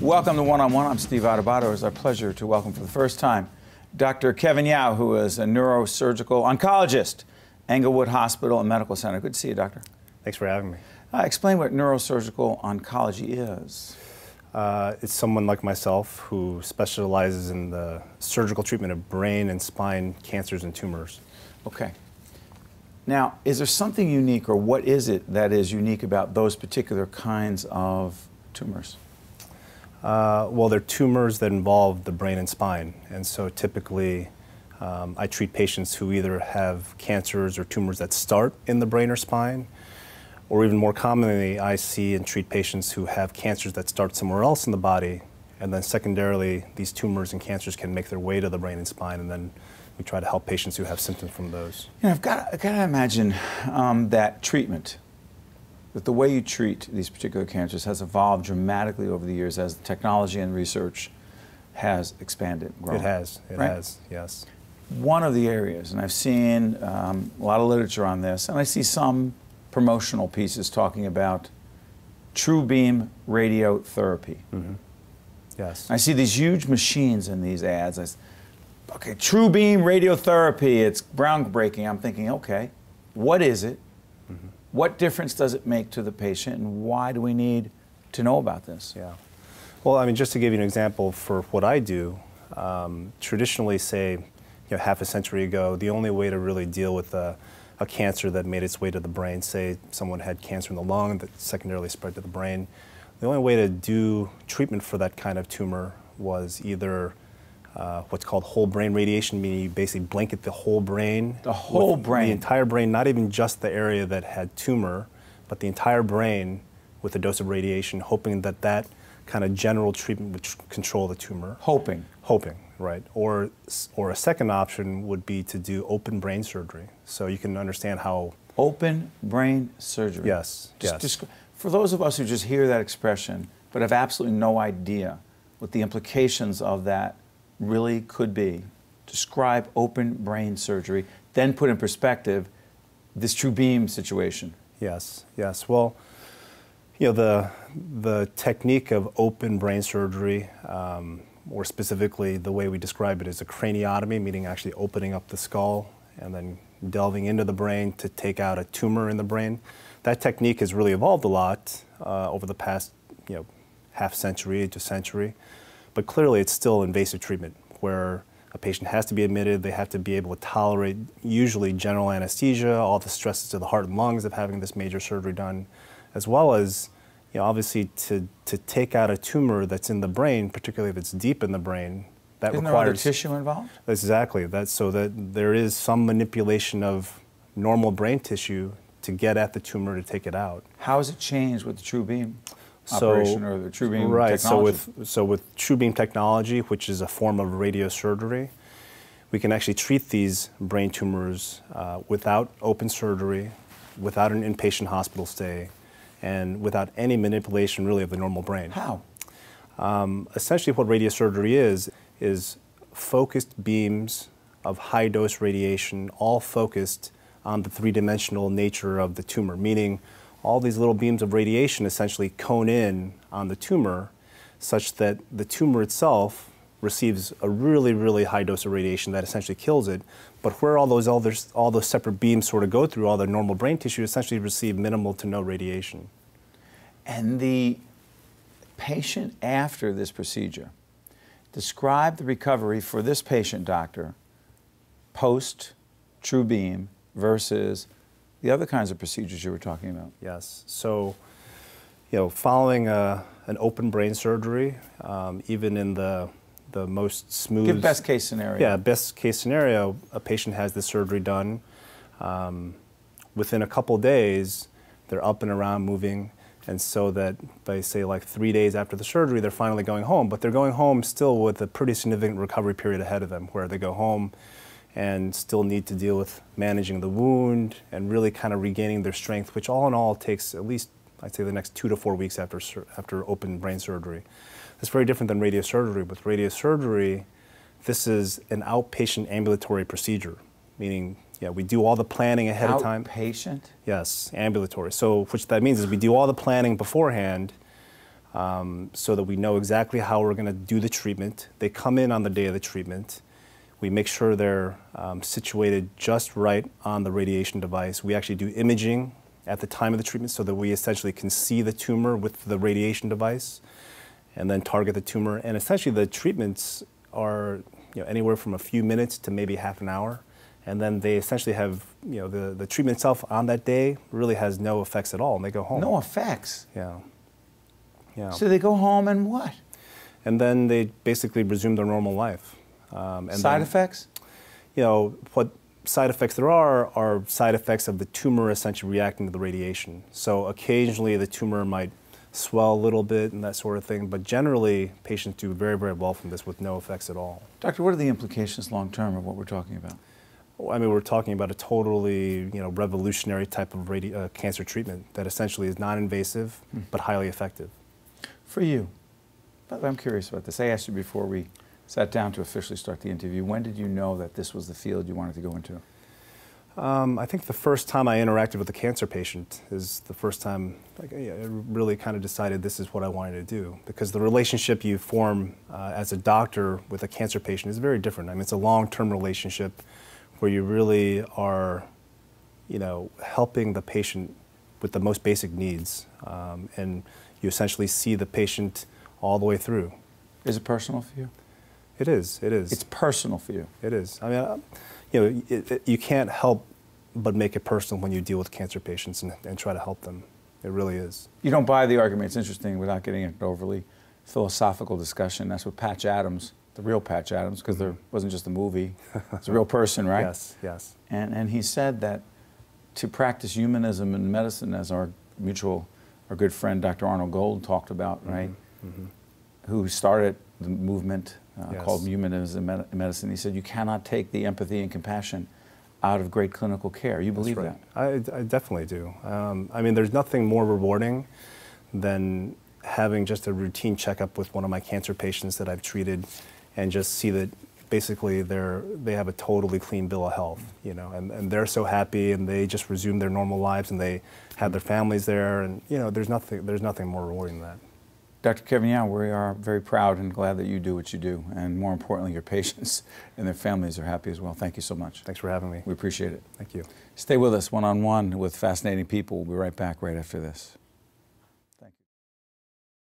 Welcome to One-on-One. I'm Steve Adubato. It's our pleasure to welcome for the first time Dr. Kevin Yao, who is a neurosurgical oncologist, Englewood Hospital and Medical Center. Good to see you, doctor. Thanks for having me. Explain what neurosurgical oncology is. It's someone like myself who specializes in the surgical treatment of brain and spine cancers and tumors. Okay. Now, is there something unique, or what is it that is unique about those particular kinds of tumors? Well, they're tumors that involve the brain and spine, and so typically I treat patients who either have cancers or tumors that start in the brain or spine, or even more commonly, I see and treat patients who have cancers that start somewhere else in the body, and then secondarily, these tumors and cancers can make their way to the brain and spine, and then we try to help patients who have symptoms from those. You know, I've got to imagine that treatment, that the way you treat these particular cancers has evolved dramatically over the years as the technology and research has expanded, grown. It has, yes. One of the areas, and I've seen a lot of literature on this, and I see some promotional pieces talking about TrueBeam radiotherapy. Mm-hmm. Yes. I see these huge machines in these ads. Okay, TrueBeam radiotherapy, it's groundbreaking. I'm thinking, okay, what is it? Mm-hmm. What difference does it make to the patient, and why do we need to know about this? Yeah. Well, I mean, just to give you an example for what I do, traditionally, say, half a century ago, the only way to really deal with a cancer that made its way to the brain, say someone had cancer in the lung that secondarily spread to the brain, the only way to do treatment for that kind of tumor was either what's called whole brain radiation, meaning you basically blanket the whole brain. The whole brain? The entire brain, not even just the area that had tumor, but the entire brain with a dose of radiation, hoping that that kind of general treatment would control the tumor. Hoping? Hoping, right. Or a second option would be to do open brain surgery. So you can understand how... Open brain surgery? Yes, yes. For those of us who just hear that expression, but have absolutely no idea what the implications of that really could be, describe open brain surgery, then put in perspective this TrueBeam situation. Yes, yes. Well, the technique of open brain surgery, or specifically the way we describe it is a craniotomy, meaning actually opening up the skull and then delving into the brain to take out a tumor in the brain. That technique has really evolved a lot over the past, half century to century. But clearly it's still invasive treatment where a patient has to be admitted, they have to be able to tolerate usually general anesthesia, all the stresses to the heart and lungs of having this major surgery done, as well as obviously to take out a tumor that's in the brain, particularly if it's deep in the brain, that Isn't requires... there other tissue involved? Exactly, so that there is some manipulation of normal brain tissue to get at the tumor to take it out. How has it changed with the TrueBeam operation or the TrueBeam technology? So with TrueBeam technology, which is a form of radiosurgery, we can actually treat these brain tumors without open surgery, without an inpatient hospital stay, and without any manipulation really of the normal brain. How? Essentially what radiosurgery is focused beams of high-dose radiation, all focused on the three-dimensional nature of the tumor, meaning all these little beams of radiation essentially cone in on the tumor such that the tumor itself receives a really, really high dose of radiation that essentially kills it, but where all those separate beams sort of go through all the normal brain tissue essentially receive minimal to no radiation. And the patient after this procedure, describe the recovery for this patient, doctor, post TrueBeam versus the other kinds of procedures you were talking about. Yes. So, following an open brain surgery, even in the most smooth... Give best case scenario. Yeah, best case scenario, a patient has this surgery done. Within a couple days, they're up and around moving, and so that by, say, like 3 days after the surgery, they're finally going home. But they're going home still with a pretty significant recovery period ahead of them, where they go home and still need to deal with managing the wound and really kind of regaining their strength, which all in all takes at least, I'd say, the next 2 to 4 weeks after open brain surgery. That's very different than radiosurgery. With radiosurgery, this is an outpatient ambulatory procedure, meaning we do all the planning ahead of time. Outpatient? Yes, ambulatory. So, which that means is we do all the planning beforehand, so that we know exactly how we're going to do the treatment. They come in on the day of the treatment. We make sure they're situated just right on the radiation device. We actually do imaging at the time of the treatment so that we essentially can see the tumor with the radiation device and then target the tumor. And essentially the treatments are anywhere from a few minutes to maybe half an hour. And then they essentially have, the treatment itself on that day really has no effects at all, and they go home. No effects? Yeah. Yeah. So they go home and what? And then they basically resume their normal life. Side effects? What side effects there are side effects of the tumor essentially reacting to the radiation. So occasionally the tumor might swell a little bit and that sort of thing, but generally patients do very, very well from this with no effects at all. Doctor, what are the implications long term of what we're talking about? I mean, we're talking about a totally, revolutionary type of cancer treatment that essentially is non-invasive but highly effective. For you, I'm curious about this. I asked you before we sat down to officially start the interview, when did you know that this was the field you wanted to go into? I think the first time I interacted with a cancer patient is the first time I really kind of decided this is what I wanted to do, because the relationship you form as a doctor with a cancer patient is very different. I mean, it's a long-term relationship where you really are, helping the patient with the most basic needs, and you essentially see the patient all the way through. Is it personal for you? It is. It is. It's personal for you. It is. I mean, you can't help but make it personal when you deal with cancer patients and try to help them. It really is. You don't buy the argument. It's interesting, without getting into overly philosophical discussion. That's what Patch Adams, the real Patch Adams, because there wasn't just a movie, it's a real person, right? Yes, yes. And he said that to practice humanism in medicine, as our good friend Dr. Arnold Gold talked about, right? Who started the movement called humanism in medicine. He said you cannot take the empathy and compassion out of great clinical care. You believe that? I definitely do. I mean, there's nothing more rewarding than having just a routine checkup with one of my cancer patients that I've treated and just see that basically they have a totally clean bill of health, and they're so happy and they just resume their normal lives and they have their families there, and there's nothing more rewarding than that. Dr. Kevin Yao, we are very proud and glad that you do what you do, and more importantly, your patients and their families are happy as well. Thank you so much. Thanks for having me. We appreciate it. Thank you. Stay with us one-on-one with fascinating people. We'll be right back right after this.